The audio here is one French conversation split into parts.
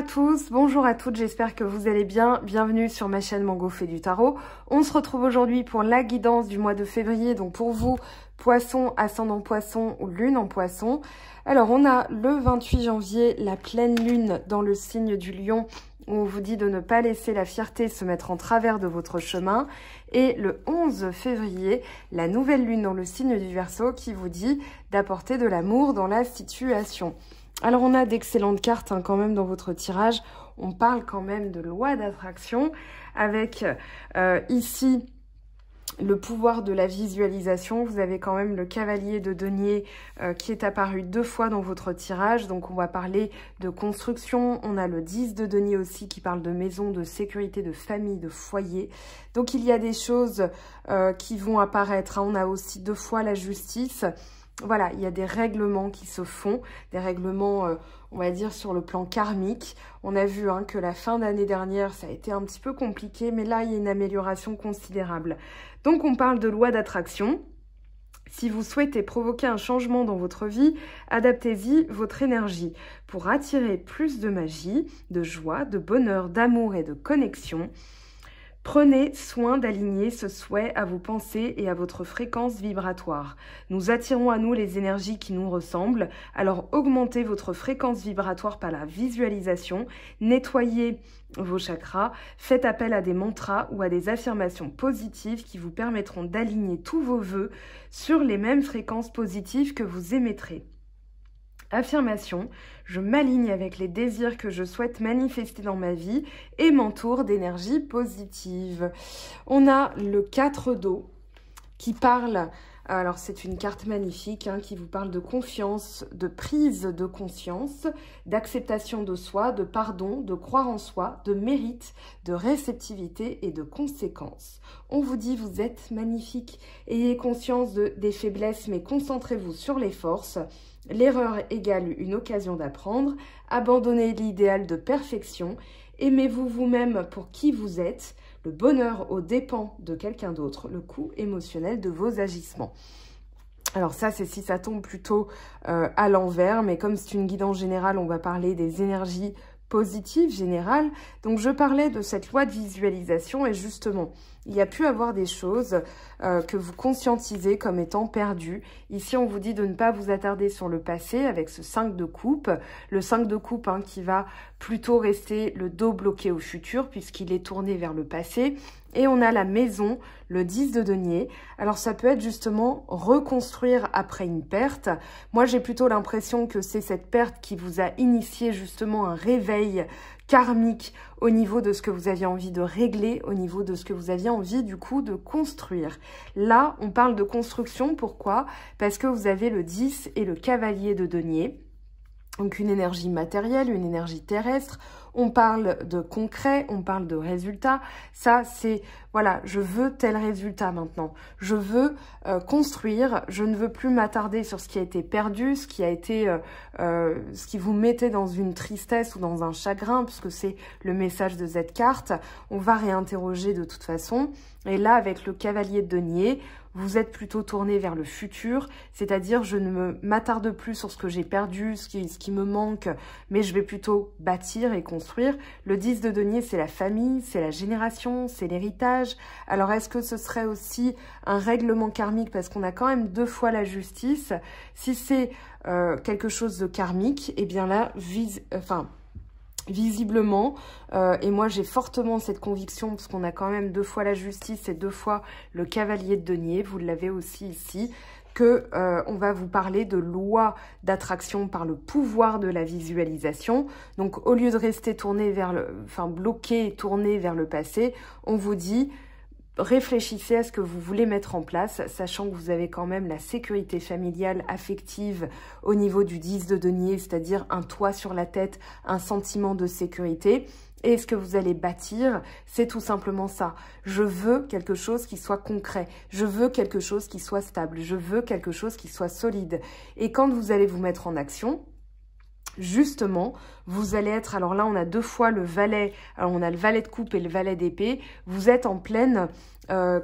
tous, bonjour à toutes, j'espère que vous allez bien. Bienvenue sur ma chaîne Mango fait du tarot. On se retrouve aujourd'hui pour la guidance du mois de février. Donc pour vous, poisson, ascendant poisson ou lune en poisson. Alors on a le 28 janvier, la pleine lune dans le signe du lion, où on vous dit de ne pas laisser la fierté se mettre en travers de votre chemin. Et le 11 février, la nouvelle lune dans le signe du Verseau qui vous dit d'apporter de l'amour dans la situation. Alors, on a d'excellentes cartes quand même dans votre tirage. On parle quand même de loi d'attraction avec ici le pouvoir de la visualisation. Vous avez quand même le cavalier de denier qui est apparu 2 fois dans votre tirage. Donc, on va parler de construction. On a le 10 de denier aussi qui parle de maison, de sécurité, de famille, de foyer. Donc, il y a des choses qui vont apparaître. On a aussi 2 fois la justice. Voilà, il y a des règlements qui se font, des règlements, on va dire, sur le plan karmique. On a vu que la fin d'année dernière, ça a été un petit peu compliqué, mais là, il y a une amélioration considérable. Donc, on parle de loi d'attraction. Si vous souhaitez provoquer un changement dans votre vie, adaptez-y votre énergie pour attirer plus de magie, de joie, de bonheur, d'amour et de connexion. Prenez soin d'aligner ce souhait à vos pensées et à votre fréquence vibratoire. Nous attirons à nous les énergies qui nous ressemblent, alors augmentez votre fréquence vibratoire par la visualisation, nettoyez vos chakras, faites appel à des mantras ou à des affirmations positives qui vous permettront d'aligner tous vos vœux sur les mêmes fréquences positives que vous émettrez. Affirmation, je m'aligne avec les désirs que je souhaite manifester dans ma vie et m'entoure d'énergie positive. On a le 4 d'eau qui parle, alors c'est une carte magnifique qui vous parle de confiance, de prise de conscience, d'acceptation de soi, de pardon, de croire en soi, de mérite, de réceptivité et de conséquence. On vous dit vous êtes magnifique, ayez conscience des faiblesses mais concentrez-vous sur les forces. L'erreur égale une occasion d'apprendre, abandonnez l'idéal de perfection, aimez-vous vous-même pour qui vous êtes, le bonheur aux dépens de quelqu'un d'autre, le coût émotionnel de vos agissements. Alors ça, c'est si ça tombe plutôt à l'envers, mais comme c'est une guidance générale, on va parler des énergies positives générales. Donc je parlais de cette loi de visualisation et justement, il y a pu avoir des choses que vous conscientisez comme étant perdues. Ici, on vous dit de ne pas vous attarder sur le passé avec ce 5 de coupe. Le 5 de coupe qui va plutôt rester le dos bloqué au futur puisqu'il est tourné vers le passé. Et on a la maison, le 10 de denier. Alors, ça peut être justement reconstruire après une perte. Moi, j'ai plutôt l'impression que c'est cette perte qui vous a initié justement un réveil karmique au niveau de ce que vous aviez envie de régler, au niveau de ce que vous aviez envie du coup de construire. Là, on parle de construction. Pourquoi? Parce que vous avez le 10 et le cavalier de denier. Donc une énergie matérielle, une énergie terrestre, on parle de concret, on parle de résultat. Ça, c'est, voilà, je veux tel résultat maintenant. Je veux construire, je ne veux plus m'attarder sur ce qui a été perdu, ce qui a été, ce qui vous mettait dans une tristesse ou dans un chagrin, puisque c'est le message de cette carte. On va réinterroger de toute façon. Et là, avec le cavalier de denier, vous êtes plutôt tourné vers le futur, c'est-à-dire je ne m'attarde plus sur ce que j'ai perdu, ce qui me manque, mais je vais plutôt bâtir et construire. Le 10 de denier, c'est la famille, c'est la génération, c'est l'héritage. Alors, est-ce que ce serait aussi un règlement karmique parce qu'on a quand même 2 fois la justice? Si c'est quelque chose de karmique, eh bien là, visiblement, et moi j'ai fortement cette conviction parce qu'on a quand même 2 fois la justice et 2 fois le cavalier de denier, vous l'avez aussi ici, que on va vous parler de loi d'attraction par le pouvoir de la visualisation. Donc au lieu de rester tourné vers bloqué et tourné vers le passé, on vous dit réfléchissez à ce que vous voulez mettre en place, sachant que vous avez quand même la sécurité familiale, affective au niveau du 10 de denier, c'est-à-dire un toit sur la tête, un sentiment de sécurité. Et ce que vous allez bâtir, c'est tout simplement ça. Je veux quelque chose qui soit concret. Je veux quelque chose qui soit stable. Je veux quelque chose qui soit solide. Et quand vous allez vous mettre en action, justement, vous allez être, alors là on a 2 fois le valet, alors on a le valet de coupe et le valet d'épée, vous êtes en pleine,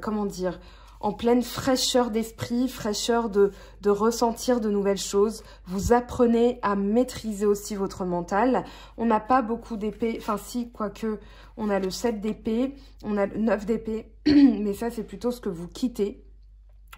comment dire, en pleine fraîcheur d'esprit, fraîcheur de ressentir de nouvelles choses. Vous apprenez à maîtriser aussi votre mental. On n'a pas beaucoup d'épées, enfin si, quoique, on a le 7 d'épée, on a le 9 d'épée, mais ça c'est plutôt ce que vous quittez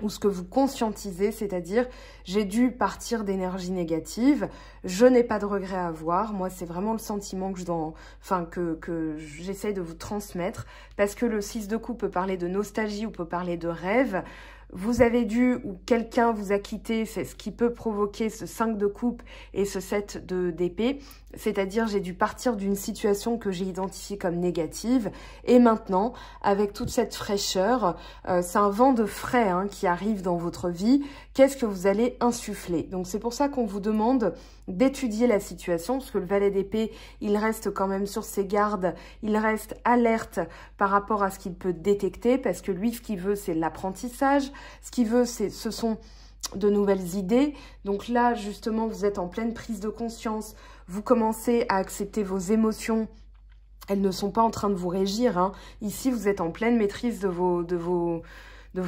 ou ce que vous conscientisez, c'est-à-dire j'ai dû partir d'énergie négative, je n'ai pas de regret à avoir. Moi, c'est vraiment le sentiment que que j'essaye de vous transmettre, parce que le 6 de coupe peut parler de nostalgie ou peut parler de rêve. Vous avez dû, ou quelqu'un vous a quitté, c'est ce qui peut provoquer ce 5 de coupe et ce 7 d'épée. C'est-à-dire, j'ai dû partir d'une situation que j'ai identifiée comme négative. Et maintenant, avec toute cette fraîcheur, c'est un vent de frais qui arrive dans votre vie. Qu'est-ce que vous allez insuffler? Donc, c'est pour ça qu'on vous demande d'étudier la situation, parce que le valet d'épée, il reste quand même sur ses gardes, il reste alerte par rapport à ce qu'il peut détecter, parce que lui, ce qu'il veut, c'est l'apprentissage. Ce qu'il veut, ce sont de nouvelles idées. Donc là, justement, vous êtes en pleine prise de conscience. Vous commencez à accepter vos émotions. Elles ne sont pas en train de vous régir. Ici, vous êtes en pleine maîtrise de vos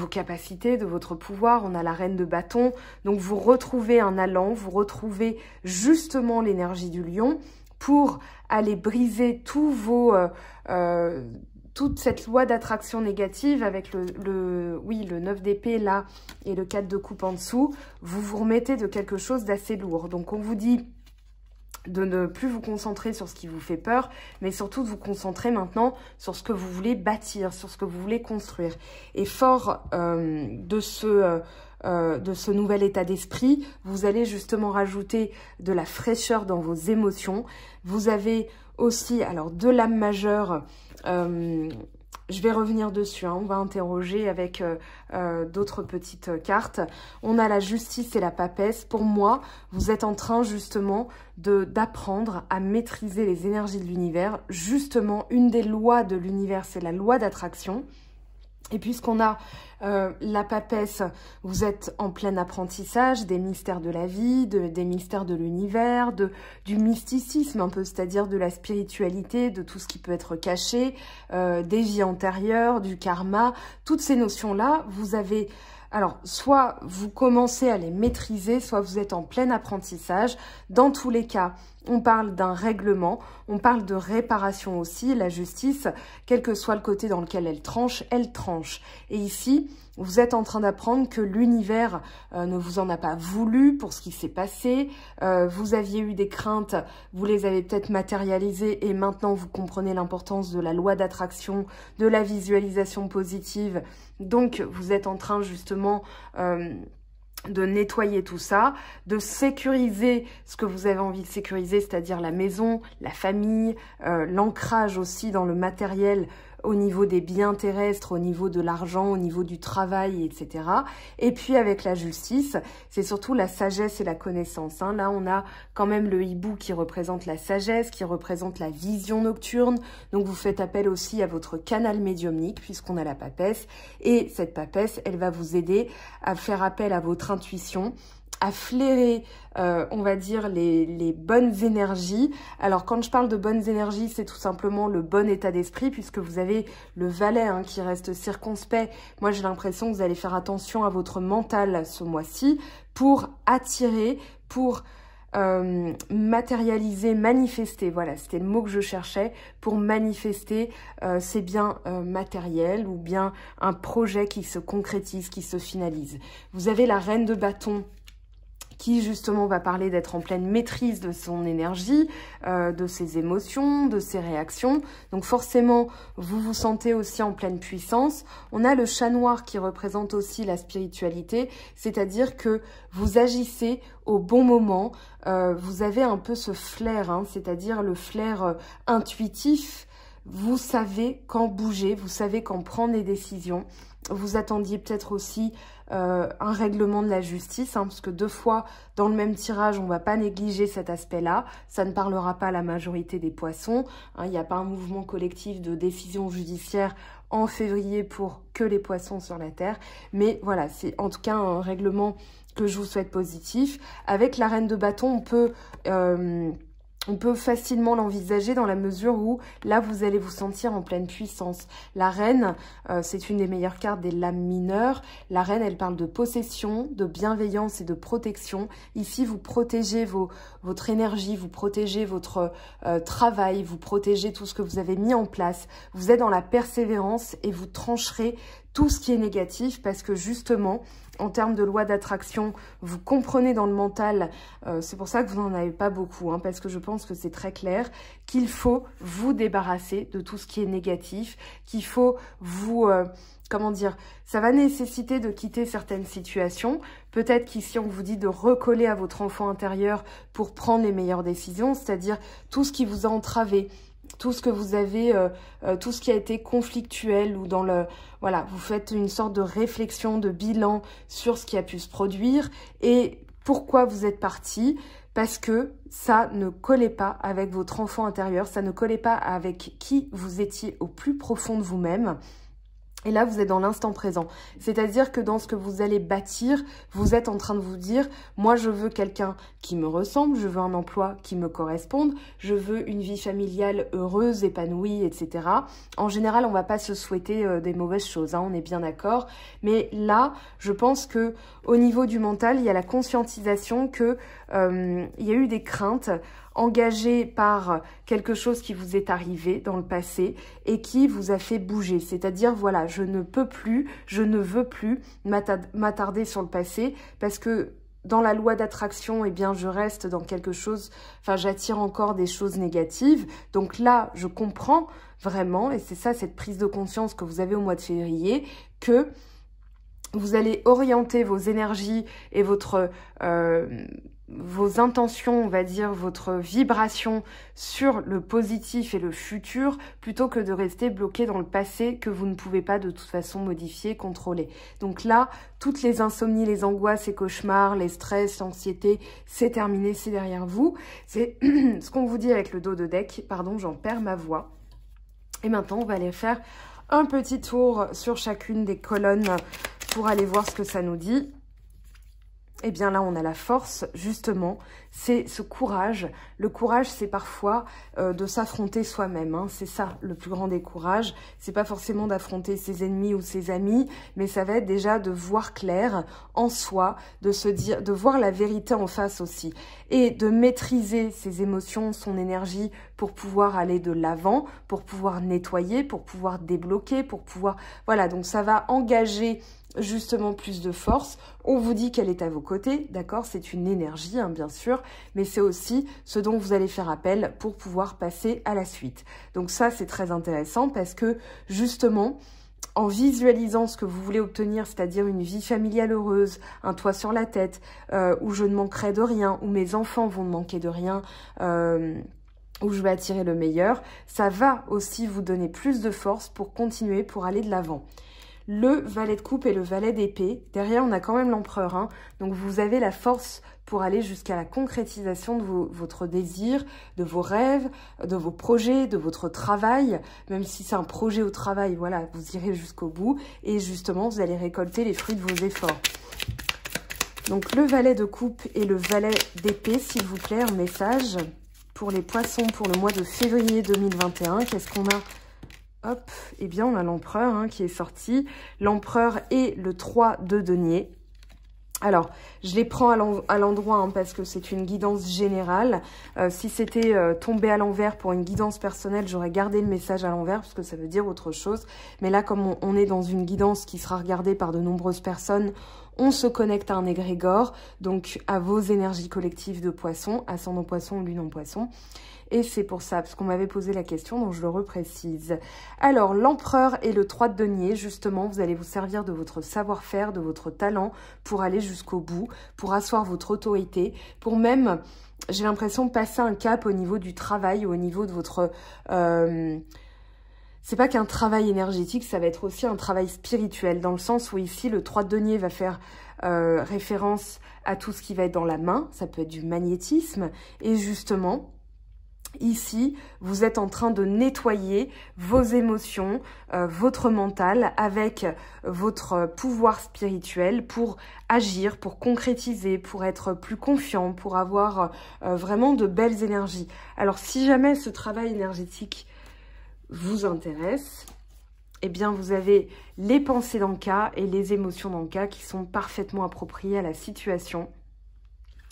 capacités, de votre pouvoir. On a la reine de bâton. Donc, vous retrouvez un allant. Vous retrouvez justement l'énergie du lion pour aller briser toute cette loi d'attraction négative avec le 9 d'épée là et le 4 de coupe en dessous. Vous vous remettez de quelque chose d'assez lourd. Donc, on vous dit de ne plus vous concentrer sur ce qui vous fait peur, mais surtout de vous concentrer maintenant sur ce que vous voulez bâtir, sur ce que vous voulez construire. Et fort de ce nouvel état d'esprit, vous allez justement rajouter de la fraîcheur dans vos émotions. Vous avez aussi, alors, de l'âme majeure, je vais revenir dessus, on va interroger avec d'autres petites cartes. On a la justice et la papesse. Pour moi, vous êtes en train justement d'apprendre à maîtriser les énergies de l'univers. Justement, une des lois de l'univers, c'est la loi d'attraction. Et puisqu'on a la papesse, vous êtes en plein apprentissage des mystères de la vie, des mystères de l'univers, du mysticisme un peu, c'est-à-dire de la spiritualité, de tout ce qui peut être caché, des vies antérieures, du karma. Toutes ces notions-là, vous avez... Alors, soit vous commencez à les maîtriser, soit vous êtes en plein apprentissage. Dans tous les cas, on parle d'un règlement, on parle de réparation aussi. La justice, quel que soit le côté dans lequel elle tranche, elle tranche. Et ici, vous êtes en train d'apprendre que l'univers ne vous en a pas voulu pour ce qui s'est passé. Vous aviez eu des craintes, vous les avez peut-être matérialisées et maintenant vous comprenez l'importance de la loi d'attraction, de la visualisation positive. Donc, vous êtes en train justement de nettoyer tout ça, de sécuriser ce que vous avez envie de sécuriser, c'est-à-dire la maison, la famille, l'ancrage aussi dans le matériel au niveau des biens terrestres, au niveau de l'argent, au niveau du travail, etc. Et puis avec la justice, c'est surtout la sagesse et la connaissance. Là, on a quand même le hibou qui représente la sagesse, qui représente la vision nocturne. Donc, vous faites appel aussi à votre canal médiumnique, puisqu'on a la papesse. Et cette papesse, elle va vous aider à faire appel à votre intuition, à flairer, on va dire, les bonnes énergies. Alors, quand je parle de bonnes énergies, c'est tout simplement le bon état d'esprit, puisque vous avez le valet qui reste circonspect. Moi, j'ai l'impression que vous allez faire attention à votre mental ce mois-ci pour attirer, pour matérialiser, manifester. Voilà, c'était le mot que je cherchais. Pour manifester ces biens matériels ou bien un projet qui se concrétise, qui se finalise. Vous avez la reine de bâton qui justement va parler d'être en pleine maîtrise de son énergie, de ses émotions, de ses réactions. Donc forcément, vous vous sentez aussi en pleine puissance. On a le chat noir qui représente aussi la spiritualité, c'est-à-dire que vous agissez au bon moment. Vous avez un peu ce flair, c'est-à-dire le flair intuitif. Vous savez quand bouger, vous savez quand prendre les décisions. Vous attendiez peut-être aussi un règlement de la justice, parce que 2 fois dans le même tirage, on ne va pas négliger cet aspect-là. Ça ne parlera pas à la majorité des poissons. Il n'y a pas un mouvement collectif de décision judiciaire en février pour que les poissons sur la Terre. Mais voilà, c'est en tout cas un règlement que je vous souhaite positif. Avec la reine de bâton, on peut... On peut facilement l'envisager dans la mesure où là, vous allez vous sentir en pleine puissance. La reine, c'est une des meilleures cartes des lames mineures. La reine, elle parle de possession, de bienveillance et de protection. Ici, vous protégez votre énergie, vous protégez votre travail, vous protégez tout ce que vous avez mis en place. Vous êtes dans la persévérance et vous trancherez tout ce qui est négatif parce que justement, en termes de loi d'attraction, vous comprenez dans le mental, c'est pour ça que vous n'en avez pas beaucoup, hein, parce que je pense que c'est très clair, qu'il faut vous débarrasser de tout ce qui est négatif, qu'il faut vous... comment dire, ça va nécessiter de quitter certaines situations. Peut-être qu'ici, on vous dit de recoller à votre enfant intérieur pour prendre les meilleures décisions, c'est-à-dire tout ce qui vous a entravé, tout ce que vous avez, tout ce qui a été conflictuel ou dans le... Voilà, vous faites une sorte de réflexion, de bilan sur ce qui a pu se produire et pourquoi vous êtes parti. Parce que ça ne collait pas avec votre enfant intérieur, ça ne collait pas avec qui vous étiez au plus profond de vous-même. Et là, vous êtes dans l'instant présent. C'est-à-dire que dans ce que vous allez bâtir, vous êtes en train de vous dire, moi, je veux quelqu'un qui me ressemble, je veux un emploi qui me corresponde, je veux une vie familiale heureuse, épanouie, etc. En général, on ne va pas se souhaiter des mauvaises choses, hein, on est bien d'accord. Mais là, je pense que au niveau du mental, il y a la conscientisation que il y a eu des craintes engagé par quelque chose qui vous est arrivé dans le passé et qui vous a fait bouger. C'est-à-dire, voilà, je ne peux plus, je ne veux plus m'attarder sur le passé parce que dans la loi d'attraction, eh bien, je reste dans quelque chose, enfin, j'attire encore des choses négatives. Donc là, je comprends vraiment, et c'est ça, cette prise de conscience que vous avez au mois de février, que vous allez orienter vos énergies et vos intentions, on va dire, votre vibration sur le positif et le futur, plutôt que de rester bloqué dans le passé que vous ne pouvez pas de toute façon modifier, contrôler. Donc là, toutes les insomnies, les angoisses, les cauchemars, les stress, l'anxiété, c'est terminé, c'est derrière vous. C'est ce qu'on vous dit avec le dos de deck. Pardon, j'en perds ma voix. Et maintenant, on va aller faire un petit tour sur chacune des colonnes pour aller voir ce que ça nous dit. Eh bien là, on a la force, justement, c'est ce courage. Le courage, c'est parfois de s'affronter soi-même, hein. C'est ça, le plus grand des courages. C'est pas forcément d'affronter ses ennemis ou ses amis, mais ça va être déjà de voir clair en soi, de se dire, de voir la vérité en face aussi. Et de maîtriser ses émotions, son énergie pour pouvoir aller de l'avant, pour pouvoir nettoyer, pour pouvoir débloquer, pour pouvoir... Voilà, donc ça va engager justement plus de force. On vous dit qu'elle est à vos côtés, d'accord? C'est une énergie, hein, bien sûr, mais c'est aussi ce dont vous allez faire appel pour pouvoir passer à la suite. Donc ça, c'est très intéressant parce que justement, en visualisant ce que vous voulez obtenir, c'est-à-dire une vie familiale heureuse, un toit sur la tête, où je ne manquerai de rien, où mes enfants vont ne manquer de rien, où je vais attirer le meilleur, ça va aussi vous donner plus de force pour continuer, pour aller de l'avant. Le valet de coupe et le valet d'épée. Derrière, on a quand même l'empereur, hein. Donc, vous avez la force pour aller jusqu'à la concrétisation de votre désir, de vos rêves, de vos projets, de votre travail. Même si c'est un projet au travail, voilà, vous irez jusqu'au bout. Et justement, vous allez récolter les fruits de vos efforts. Donc, le valet de coupe et le valet d'épée, s'il vous plaît, un message pour les poissons pour le mois de février 2021. Qu'est-ce qu'on a ? Hop, eh bien, on a l'empereur, hein, qui est sorti. L'empereur et le 3 de denier. Alors, je les prends à l'endroit, hein, parce que c'est une guidance générale. Si c'était tombé à l'envers pour une guidance personnelle, j'aurais gardé le message à l'envers parce que ça veut dire autre chose. Mais là, comme on est dans une guidance qui sera regardée par de nombreuses personnes, on se connecte à un égrégore, donc à vos énergies collectives de poisson, ascendant poisson ou lune en poisson. Et c'est pour ça, parce qu'on m'avait posé la question, donc je le reprécise. Alors, l'empereur et le 3 de denier, justement, vous allez vous servir de votre savoir-faire, de votre talent, pour aller jusqu'au bout, pour asseoir votre autorité, pour même, j'ai l'impression, passer un cap au niveau du travail, au niveau de votre... c'est pas qu'un travail énergétique, ça va être aussi un travail spirituel, dans le sens où ici, le 3 de denier va faire référence à tout ce qui va être dans la main, ça peut être du magnétisme, et justement... Ici, vous êtes en train de nettoyer vos émotions, votre mental avec votre pouvoir spirituel pour agir, pour concrétiser, pour être plus confiant, pour avoir vraiment de belles énergies. Alors, si jamais ce travail énergétique vous intéresse, eh bien, vous avez les pensées d'Anka et les émotions d'Anka qui sont parfaitement appropriées à la situation.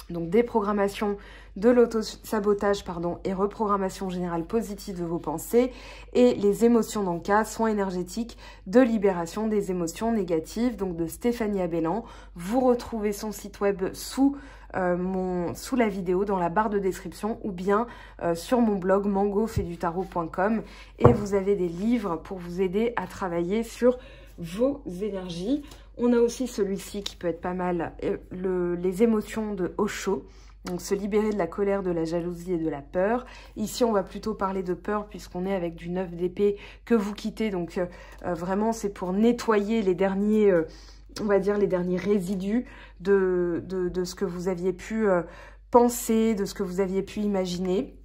Donc, déprogrammation de l'auto-sabotage, et reprogrammation générale positive de vos pensées. Et les émotions d'Anka, soins énergétiques de libération des émotions négatives, donc de Stéphanie Abellan. Vous retrouvez son site web sous la vidéo, dans la barre de description, ou bien sur mon blog mangofaidutarot.com. Et vous avez des livres pour vous aider à travailler sur vos énergies. On a aussi celui-ci qui peut être pas mal, les émotions de Osho. Donc, se libérer de la colère, de la jalousie et de la peur. Ici, on va plutôt parler de peur puisqu'on est avec du 9 d'épée que vous quittez. Donc, vraiment, c'est pour nettoyer les derniers, on va dire, les derniers résidus de ce que vous aviez pu penser, de ce que vous aviez pu imaginer.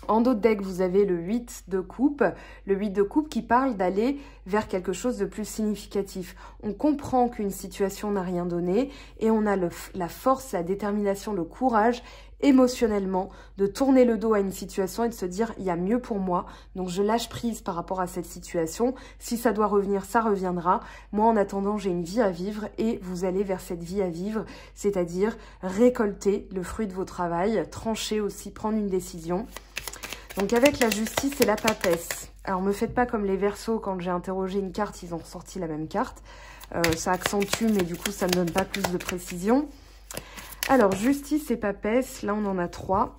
En dos de deck, vous avez le 8 de coupe. Le 8 de coupe qui parle d'aller vers quelque chose de plus significatif. On comprend qu'une situation n'a rien donné et on a la force, la détermination, le courage émotionnellement de tourner le dos à une situation et de se dire il y a mieux pour moi, donc je lâche prise par rapport à cette situation. Si ça doit revenir, ça reviendra. Moi, en attendant, j'ai une vie à vivre et vous allez vers cette vie à vivre, c'est-à-dire récolter le fruit de vos travail, trancher aussi, prendre une décision. Donc avec la justice et la papesse. Alors me faites pas comme les Verseaux, quand j'ai interrogé une carte, ils ont ressorti la même carte. Ça accentue, mais du coup ça ne donne pas plus de précision. Alors justice et papesse, là on en a 3.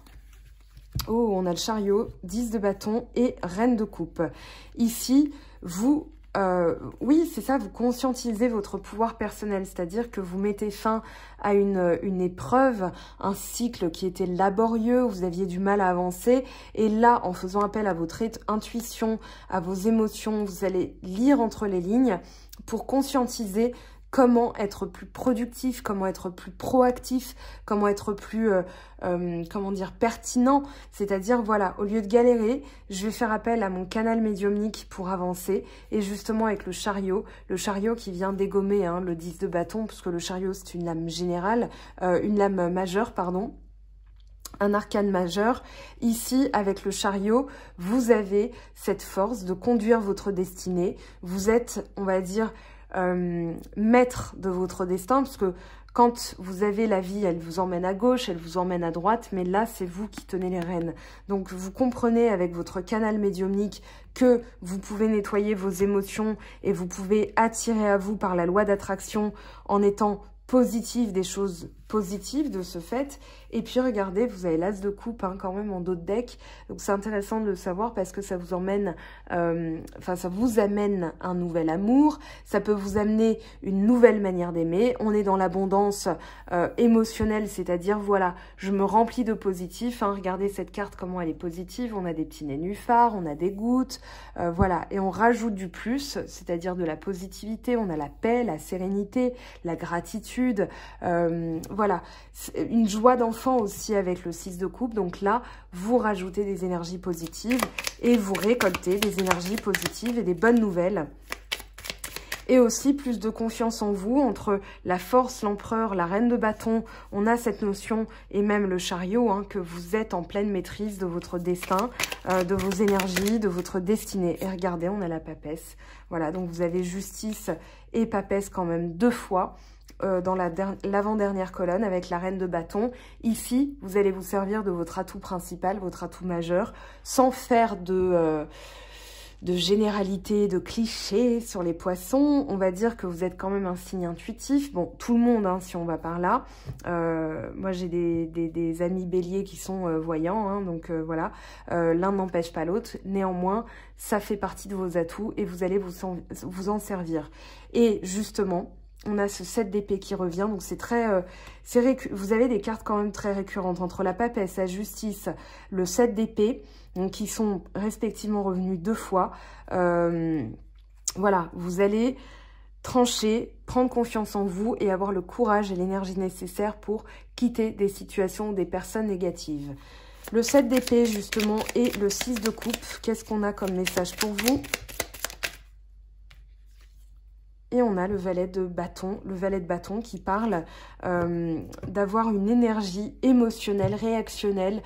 Oh, on a le chariot, 10 de bâton et reine de coupe. Ici, vous... oui, c'est ça, vous conscientisez votre pouvoir personnel, c'est-à-dire que vous mettez fin à une épreuve, un cycle qui était laborieux, où vous aviez du mal à avancer, et là, en faisant appel à votre intuition, à vos émotions, vous allez lire entre les lignes pour conscientiser comment être plus productif, comment être plus proactif, comment être plus, comment dire, pertinent. C'est-à-dire, voilà, au lieu de galérer, je vais faire appel à mon canal médiumnique pour avancer. Et justement, avec le chariot qui vient dégommer le 10 de bâton, parce que le chariot, c'est une lame générale, une lame majeure, pardon. Un arcane majeur. Ici, avec le chariot, vous avez cette force de conduire votre destinée. Vous êtes, on va dire, maître de votre destin, parce que quand vous avez la vie, elle vous emmène à gauche, elle vous emmène à droite, mais là, c'est vous qui tenez les rênes. Donc, vous comprenez avec votre canal médiumnique que vous pouvez nettoyer vos émotions et vous pouvez attirer à vous par la loi d'attraction en étant positif, des choses positives de ce fait. Et puis regardez, vous avez l'as de coupe quand même en dos de deck, donc c'est intéressant de le savoir parce que ça vous emmène, ça vous amène un nouvel amour, ça peut vous amener une nouvelle manière d'aimer. On est dans l'abondance émotionnelle, c'est-à-dire voilà, je me remplis de positif, regardez cette carte comment elle est positive, on a des petits nénuphars, on a des gouttes, voilà, et on rajoute du plus, c'est-à-dire de la positivité, on a la paix, la sérénité, la gratitude, voilà, une joie d'enfant aussi avec le 6 de coupe. Donc là, vous rajoutez des énergies positives et vous récoltez des énergies positives et des bonnes nouvelles. Et aussi plus de confiance en vous, entre la force, l'empereur, la reine de bâton. On a cette notion, et même le chariot, que vous êtes en pleine maîtrise de votre destin, de vos énergies, de votre destinée. Et regardez, on a la papesse. Voilà, donc vous avez justice et papesse quand même 2 fois. Dans l'avant-dernière colonne avec la reine de bâton. Ici, vous allez vous servir de votre atout principal, votre atout majeur, sans faire de généralité, de clichés sur les poissons. On va dire que vous êtes quand même un signe intuitif. Bon, tout le monde, si on va par là. Moi, j'ai des amis béliers qui sont voyants, donc voilà. L'un n'empêche pas l'autre. Néanmoins, ça fait partie de vos atouts et vous allez vous en servir. Et justement, on a ce 7 d'épée qui revient, donc c'est très... vous avez des cartes quand même très récurrentes, entre la papesse, la justice, le 7 d'épée, donc qui sont respectivement revenus 2 fois. Voilà, vous allez trancher, prendre confiance en vous et avoir le courage et l'énergie nécessaire pour quitter des situations ou des personnes négatives. Le 7 d'épée, justement, et le 6 de coupe. Qu'est-ce qu'on a comme message pour vous? Et on a le valet de bâton qui parle d'avoir une énergie émotionnelle, réactionnelle,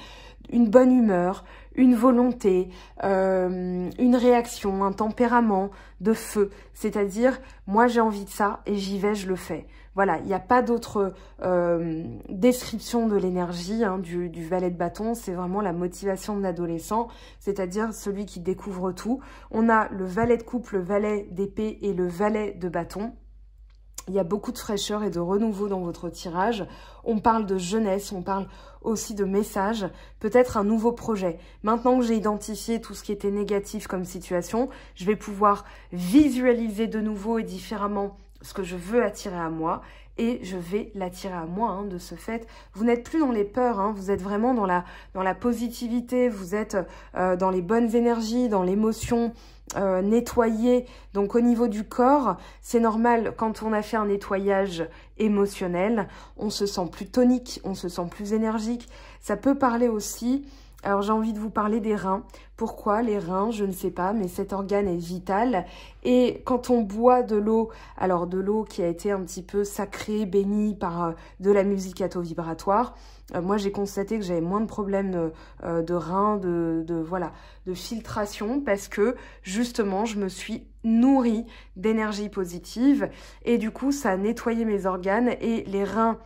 une bonne humeur, une volonté, une réaction, un tempérament de feu. C'est-à-dire, moi j'ai envie de ça et j'y vais, je le fais. Voilà, il n'y a pas d'autre description de l'énergie du valet de bâton. C'est vraiment la motivation de l'adolescent, c'est-à-dire celui qui découvre tout. On a le valet de coupe, le valet d'épée et le valet de bâton. Il y a beaucoup de fraîcheur et de renouveau dans votre tirage. On parle de jeunesse, on parle aussi de messages, peut-être un nouveau projet. Maintenant que j'ai identifié tout ce qui était négatif comme situation, je vais pouvoir visualiser de nouveau et différemment ce que je veux attirer à moi et je vais l'attirer à moi de ce fait. Vous n'êtes plus dans les peurs, vous êtes vraiment dans la positivité, vous êtes dans les bonnes énergies, dans l'émotion, nettoyer. Donc au niveau du corps, c'est normal quand on a fait un nettoyage émotionnel, on se sent plus tonique, on se sent plus énergique. Ça peut parler aussi, alors j'ai envie de vous parler des reins. Pourquoi les reins? Je ne sais pas, mais cet organe est vital. Et quand on boit de l'eau, alors de l'eau qui a été un petit peu sacrée, bénie par de la musicato vibratoire, moi j'ai constaté que j'avais moins de problèmes de reins, de filtration, parce que justement je me suis nourrie d'énergie positive et du coup ça a nettoyé mes organes et les reins.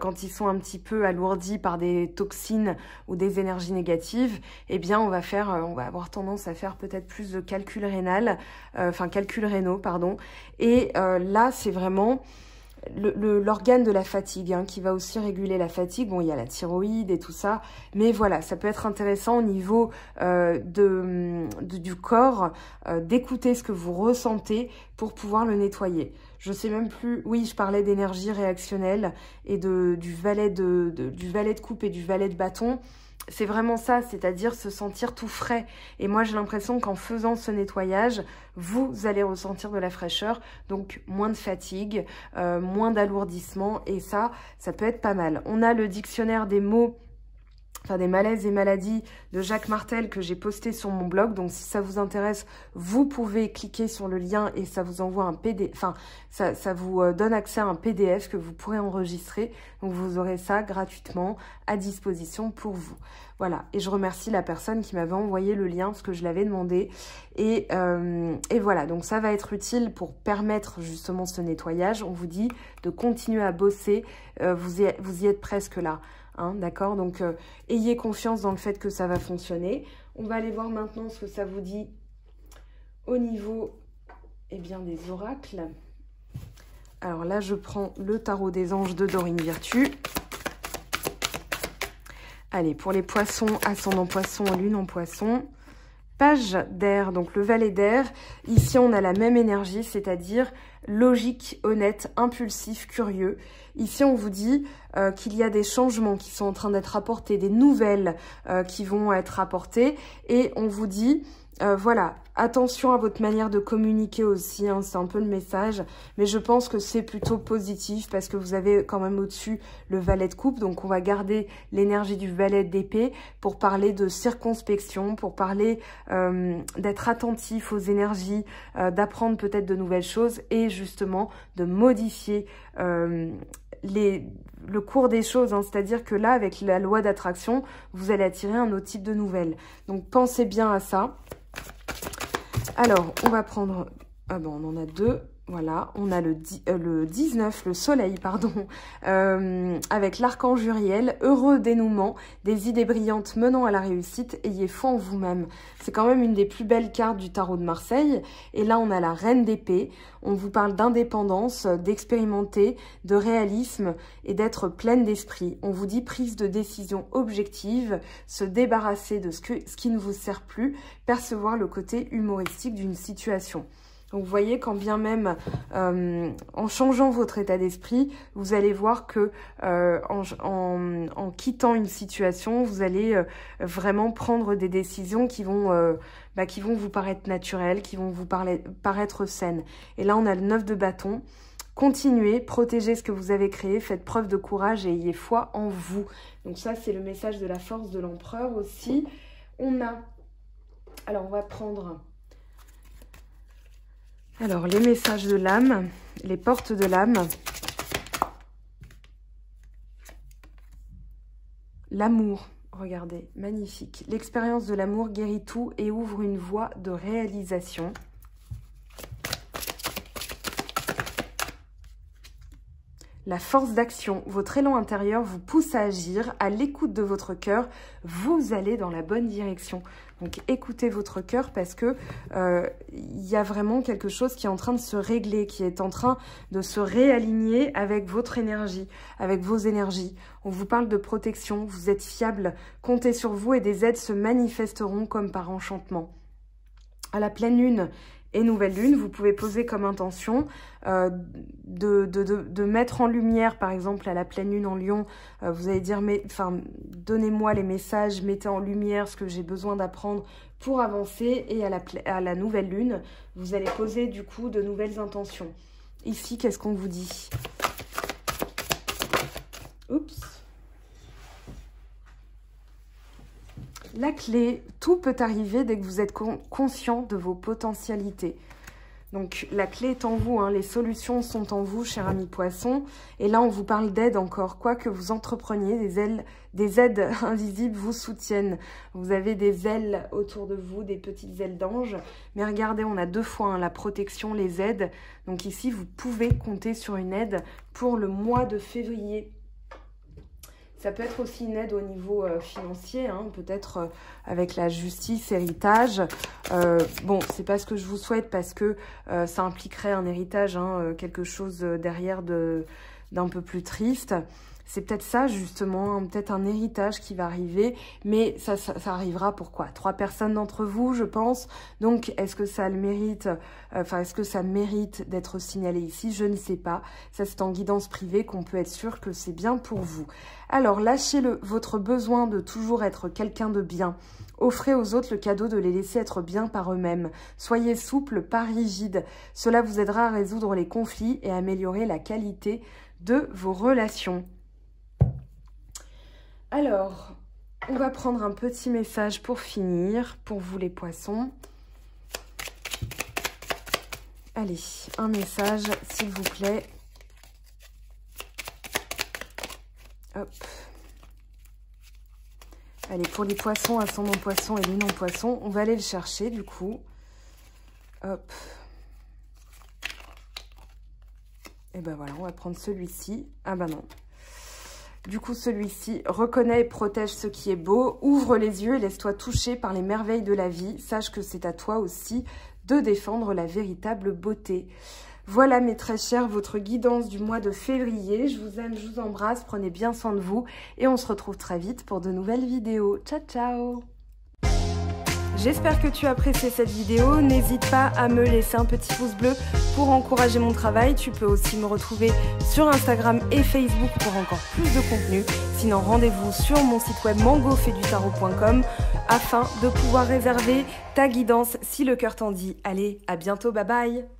Quand ils sont un petit peu alourdis par des toxines ou des énergies négatives, eh bien on va avoir tendance à faire peut-être plus de calcul rénal, calcul rénaux, pardon. Et là, c'est vraiment l'organe de la fatigue qui va aussi réguler la fatigue. Bon, il y a la thyroïde et tout ça, mais voilà, ça peut être intéressant au niveau du corps, d'écouter ce que vous ressentez pour pouvoir le nettoyer. Je sais même plus, oui, je parlais d'énergie réactionnelle et du valet de coupe et du valet de bâton. C'est vraiment ça, c'est-à-dire se sentir tout frais. Et moi, j'ai l'impression qu'en faisant ce nettoyage, vous allez ressentir de la fraîcheur, donc moins de fatigue, moins d'alourdissement, et ça peut être pas mal. On a le dictionnaire des mots, des malaises et maladies de Jacques Martel que j'ai posté sur mon blog. Donc, si ça vous intéresse, vous pouvez cliquer sur le lien et ça vous envoie un PDF. Ça vous donne accès à un PDF que vous pourrez enregistrer. Donc, vous aurez ça gratuitement à disposition pour vous. Voilà. Et je remercie la personne qui m'avait envoyé le lien parce que je l'avais demandé. Et voilà. Donc, ça va être utile pour permettre justement ce nettoyage. On vous dit de continuer à bosser. Vous y êtes presque là. D'accord, donc ayez confiance dans le fait que ça va fonctionner. On va aller voir maintenant ce que ça vous dit au niveau des oracles. Alors là, je prends le tarot des anges de Dorine Virtue. Allez, pour les poissons, ascendant poisson, lune en poisson. Page d'air, donc le valet d'air. Ici, on a la même énergie, c'est-à-dire logique, honnête, impulsif, curieux. Ici, on vous dit qu'il y a des changements qui sont en train d'être apportés, des nouvelles qui vont être apportées. Et on vous dit, voilà, attention à votre manière de communiquer aussi, c'est un peu le message. Mais je pense que c'est plutôt positif parce que vous avez quand même au-dessus le valet de coupe. Donc, on va garder l'énergie du valet d'épée pour parler de circonspection, pour parler d'être attentif aux énergies, d'apprendre peut-être de nouvelles choses et justement de modifier le cours des choses, c'est-à-dire que là, avec la loi d'attraction, vous allez attirer un autre type de nouvelles. Donc, pensez bien à ça. Alors, on va prendre... Ah bon, on en a deux. Voilà, on a le 19, le soleil, pardon, avec l'archange Uriel, heureux dénouement, des idées brillantes menant à la réussite, ayez foi en vous-même. C'est quand même une des plus belles cartes du tarot de Marseille. Et là, on a la reine d'épée. On vous parle d'indépendance, d'expérimenter, de réalisme et d'être pleine d'esprit. On vous dit prise de décision objective, se débarrasser de ce qui ne vous sert plus, percevoir le côté humoristique d'une situation. Donc, vous voyez, quand bien même, en changeant votre état d'esprit, vous allez voir que en quittant une situation, vous allez vraiment prendre des décisions qui vont vous paraître naturelles, qui vont vous paraître saines. Et là, on a le 9 de bâton, Continuez, protégez ce que vous avez créé, faites preuve de courage et ayez foi en vous. Donc ça, c'est le message de la force de l'empereur aussi. On a... Alors, on va prendre... Alors, les messages de l'âme, les portes de l'âme. L'amour, regardez, magnifique. L'expérience de l'amour guérit tout et ouvre une voie de réalisation. La force d'action, votre élan intérieur vous pousse à agir, à l'écoute de votre cœur, vous allez dans la bonne direction. Donc écoutez votre cœur parce que y a vraiment quelque chose qui est en train de se régler, qui est en train de se réaligner avec votre énergie, avec vos énergies. On vous parle de protection, vous êtes fiable, comptez sur vous et des aides se manifesteront comme par enchantement. À la pleine lune et nouvelle lune, vous pouvez poser comme intention de mettre en lumière, par exemple à la pleine lune en Lion, vous allez dire, donnez-moi les messages, mettez en lumière ce que j'ai besoin d'apprendre pour avancer. Et à la nouvelle lune, vous allez poser du coup de nouvelles intentions. Ici, qu'est-ce qu'on vous dit? Oups. La clé, tout peut arriver dès que vous êtes conscient de vos potentialités. Donc, la clé est en vous, hein, les solutions sont en vous, cher ami poisson. Et là, on vous parle d'aide encore. Quoi que vous entrepreniez, des aides invisibles vous soutiennent. Vous avez des ailes autour de vous, des petites ailes d'ange. Mais regardez, on a deux fois hein, la protection, les aides. Donc ici, vous pouvez compter sur une aide pour le mois de février. Ça peut être aussi une aide au niveau financier, hein, peut-être avec la justice, héritage. Bon, c'est pas ce que je vous souhaite parce que ça impliquerait un héritage, hein, quelque chose derrière d'un peu plus triste. C'est peut-être ça, justement, hein, peut-être un héritage qui va arriver, mais ça arrivera pour quoi? 3 personnes d'entre vous, je pense. Donc, est-ce que ça le mérite, est-ce que ça mérite d'être signalé ici? Je ne sais pas. Ça, c'est en guidance privée qu'on peut être sûr que c'est bien pour vous. Alors, lâchez votre besoin de toujours être quelqu'un de bien. Offrez aux autres le cadeau de les laisser être bien par eux-mêmes. Soyez souple, pas rigide. Cela vous aidera à résoudre les conflits et à améliorer la qualité de vos relations. Alors, on va prendre un petit message pour finir, pour vous les poissons. Allez, un message, s'il vous plaît. Hop. Allez, pour les poissons, ascendant poisson et lune en poisson, on va aller le chercher du coup. Hop. Et ben voilà, on va prendre celui-ci. Ah ben non. Du coup, celui-ci, reconnais et protège ce qui est beau, ouvre les yeux et laisse-toi toucher par les merveilles de la vie. Sache que c'est à toi aussi de défendre la véritable beauté. Voilà mes très chers, votre guidance du mois de février. Je vous aime, je vous embrasse, prenez bien soin de vous et on se retrouve très vite pour de nouvelles vidéos. Ciao, ciao! J'espère que tu as apprécié cette vidéo. N'hésite pas à me laisser un petit pouce bleu pour encourager mon travail. Tu peux aussi me retrouver sur Instagram et Facebook pour encore plus de contenu. Sinon, rendez-vous sur mon site web mangofaidutarot.com afin de pouvoir réserver ta guidance si le cœur t'en dit. Allez, à bientôt, bye bye!